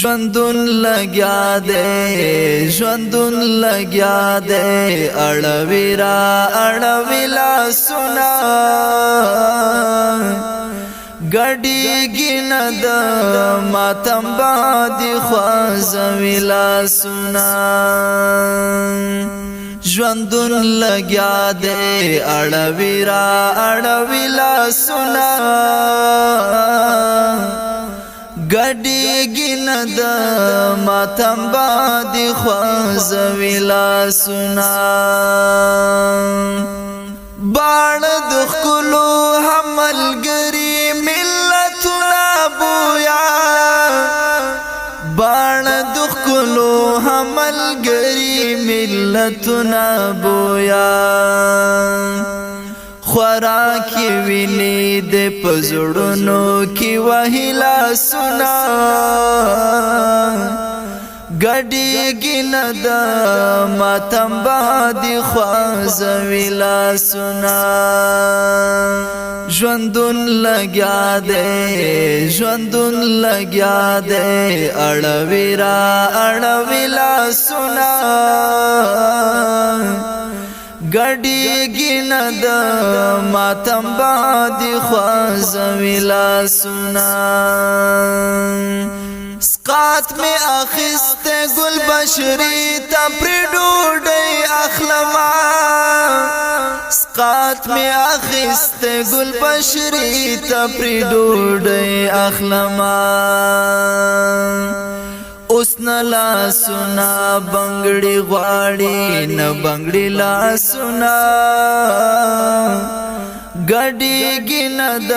ژوندون لګیا دے ژوندون لګیا دے اړوي را اړوي لاسونه ګډېږي نه د ماتم باندې خوځوي لاسونه ژوندون لګیا دے اړوي را اړوي لاسونه ګډېږي نه د ماتم باندې خوځوي لاسونه باڼه د ښکلو هم ملګري ملتونه بویا باڼه د ښکلو هم ملګري ملتونه بویا خوراکي ویني د پزړونو کې وهي لاسونه ګډېږي نه د ماتم باندې خوځوي لاسونه ژوندون لګیا دے ژوندون لګیا دے اړوي را اړوي لاسونه ګډېږي نه د ماتم باندې خوځوي لاسونه سقات میں اخسته گل بشری تا پری ډوډۍ اخلما سقات میں اخسته گل بشری تا پری ډوډۍ اخلما اوس نه لاسونه بنګړي غواړي نه بنګړي لاسونه ګډېږي نه د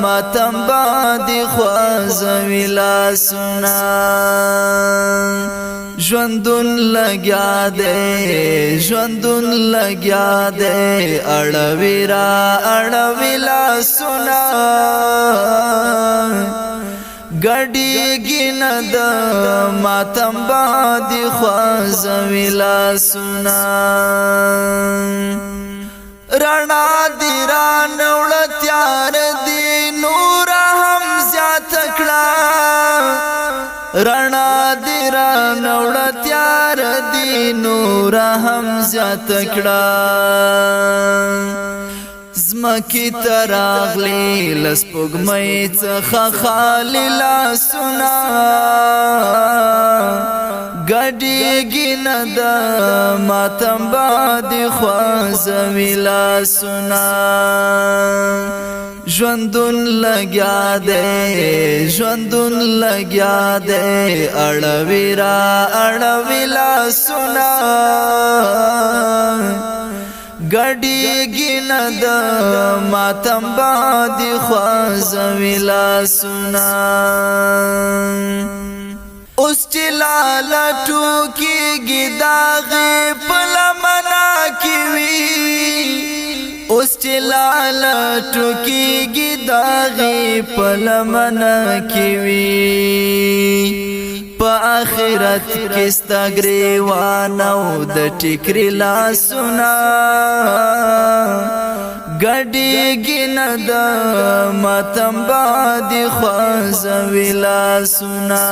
ماتم باندې خوځوي لاسونه ژوندون لګیا دے ژوندون لګیا دے اړوي را اړوي لاسونه ګډېږي نه د ماتم باندې خوځوي لاسونه رڼا دی را نوړه تیار دی نور هم زیات کړه رڼا دی را نوړه تیار دی نور هم زیات کړه زمکی تراغلی لسپوږمۍ څخه خالي لاسونه ګډېږي نه د ماتم باندې خوځوي لاسونه ژوندون لګیا دے ژوندون لګیا دے اړوي را اړوي لاسونه ګډېږي نه د ماتم باندې خوځوي لاسونه اوس چې لاله ټوکېږي داغې په لمنه کې وي اوس چې لاله ټوکېږي داغې په لمنه کې وي په آخرت کې ستا ګریوان او د ټیکري لاسونه ګډېږي نه د ماتم باندې خوځوي لاسونه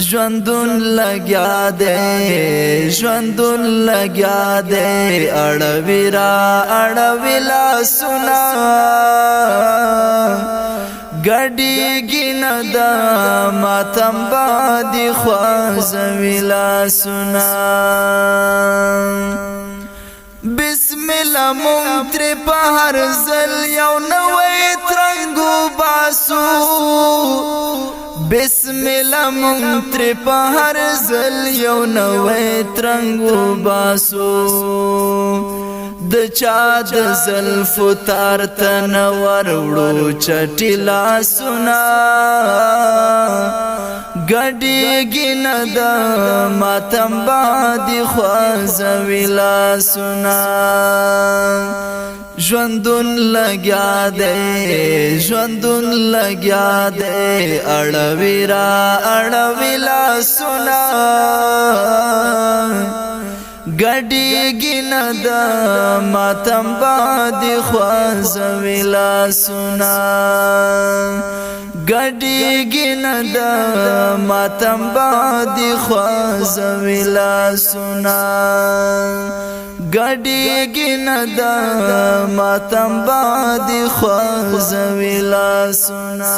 ژوندون لګیا دے ژوندون لګیا دے اړوي را اړوي لاسونه ګډېږي نه د ماتم باندې خوځوي لاسونه بسم الله مونږ ترې په هر ځل یو نوی ترنګ وباسو بسم الله مونږ ترې په هر ځل یو نوی ترنګ وباسو د چا د زلفو تار تنور وړو چټي لاسونه ګډېږي نه د ماتم باندې خوځوي لاسونه ژوندون لګیا دے ژوندون لګیا دے اړوي را اړوي لاسونه ګډېږي نه د ماتم باندې خوځوي لاسونه گډیږي نه د ماتم باندې خوځوي لاسونه گډیږي نه د ماتم باندې خوځوي لاسونه